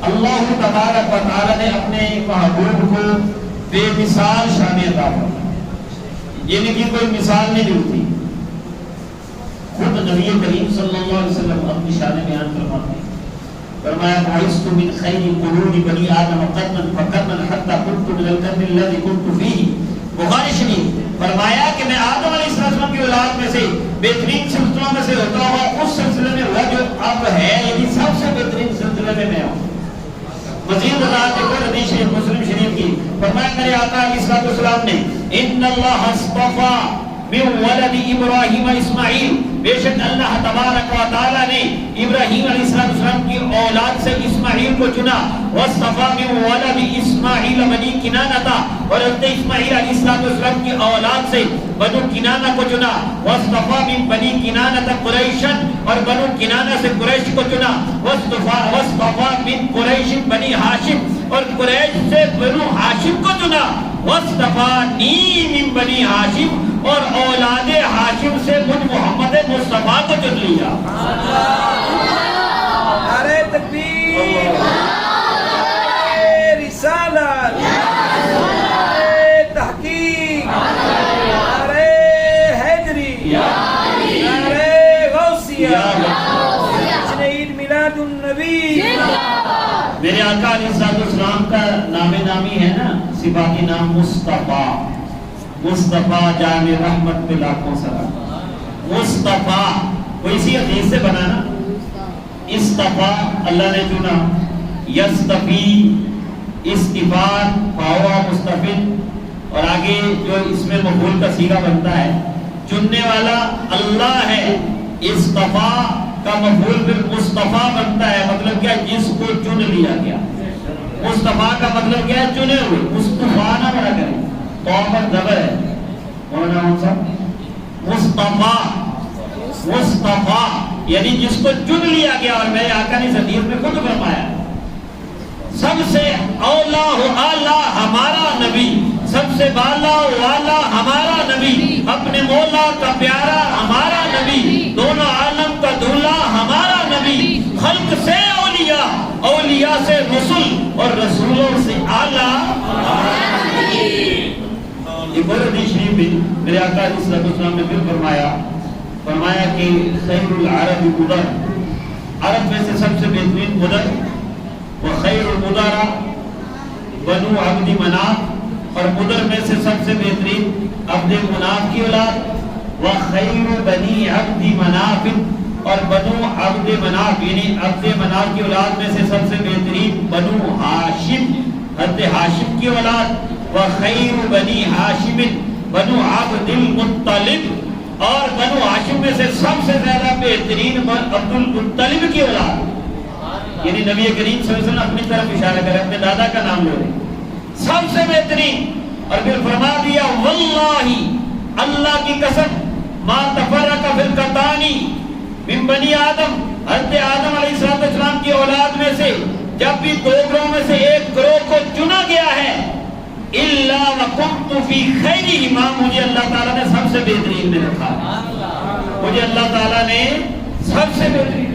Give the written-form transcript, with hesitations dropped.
اللہ تبارک و تعالی نے اپنے محبوب کو بے مثال شان عطا فرمائی، یعنی کہ کوئی مثال نہیں ملتی۔ خود نبی کریم صلی اللہ علیہ وسلم اپنی شان بیان فرماتے ہیں، فرمایا بعثت من خیر قرون بنی آدم قرنا فقرنا حتى كنت من القرن الذي كنت فيه۔ بخاری شریف فرمایا کہ میں آدم علیہ السلام کی اولاد میں سے بہترین سلسلوں میں سے ہوتا ہوا اس سلسلے میں ہوا جو اب ہے، یعنی سب سے بہترین سلسلے میں میں ہوں۔ مزید وضاحت ایک اور حدیث شریف مسلم شریف کی، فرمایا میرے آقا علیہ السلام نے ان اللہ اصطفى من ولد ابراہیم اسماعیل، بے شک اللہ تبارک و تعالی نے ابراہیم علیہ السلام کی اولاد سے اسماعیل کو چنا، واصطفى من ولد اسماعیل بنی کنانہ، اور حضرت اسماعیل علیہ السلام کی اولاد سے بنو کنانہ کو چنا، واصطفى من بنی کنانہ قریشا، اور بنو کنانہ سے قریش کو چنا، واصطفى من قریش بنی ہاشم، اور قریش سے بنو ہاشم کو چنا، واصطفانی من بنی ہاشم، اور اولاد ہاشم سے مجھ محمد مصطفیٰ کو چن لیا۔ نعرہ تکبیر، نعرہ رسالت، نعرہ تحقیق، نعرہ حیدری، نعرہ غوثیہ، جشن عید میلاد النبی۔ میرے آقا علیہ السلام کا نام نامی ہے نا، صفاتی نام مصطفیٰ، مصطفیٰ جامع رحمت پہ لاکھوں سلام۔ مصطفیٰ وہ اسی حدیث سے بنا نا، استفا اللہ نے چنا، یستفی استفاد فہو مستفید، اور آگے جو اس میں مفعول کا صیغہ بنتا ہے چننے والا اللہ ہے۔ استفا کا مفعول پھر مصطفیٰ بنتا ہے، مطلب کیا جس کو چن لیا گیا۔ مصطفیٰ کا مطلب کیا ہے چنے ہوئے، مصطفیٰ نہ بڑا کریں، تو پر زبر ہے، مولانا کون سا مصطفیٰ، مصطفیٰ یعنی جس کو چن لیا گیا۔ اور میرے آقا نے اس حدیث میں خود فرمایا سب سے اولا و اعلیٰ ہمارا نبی، سب سے بالا و اعلیٰ ہمارا نبی، اپنے مولا کا پیارا ہمارا نبی، دونوں عالم کا دولہ ہمارا نبی، خلق سے اولیاء، اولیاء سے رسول، اور رسولوں سے اعلیٰ ہمارا نبی۔ ایک اور حدیث شریف میں میرے آقا علیہ السلام نے پھر فرمایا کہ خیر العرب مدر، عرب میں سے سب سے بہترین مدر، وخیر المدرہ بنو عبد مناف، اور مدر میں سے سب سے بہترین عبد مناف کی اولاد، وخیر بنی عبد مناف، اور بنو عبد مناف یعنی عبد مناف کی اولاد میں سے سب سے بہترین بنو ہاشم، حضرت ہاشم کی اولاد، وخیر بنی ہاشم بنو عبد المطلب، اور بنو ہاشم میں سے سب سے زیادہ بہترین عبد المطلب کی اولاد، یعنی نبی کریم صلی اللہ علیہ وسلم اپنی طرف اشارہ کرے، اپنے دادا کا نام لے رہے سب سے بہترین۔ اور پھر فرما دیا واللہ، اللہ کی قسم، ما تفرق فرقتانی من بنی آدم، حضرت آدم علیہ السلام کی اولاد میں سے جب بھی دو گروہ میں سے ایک گروہ کو چنا گیا ہے، الا وکنت فی خیرہما، مجھے اللہ تعالیٰ نے سب سے بہترین میں رکھا ہے، مجھے اللہ تعالیٰ نے سب سے بہترین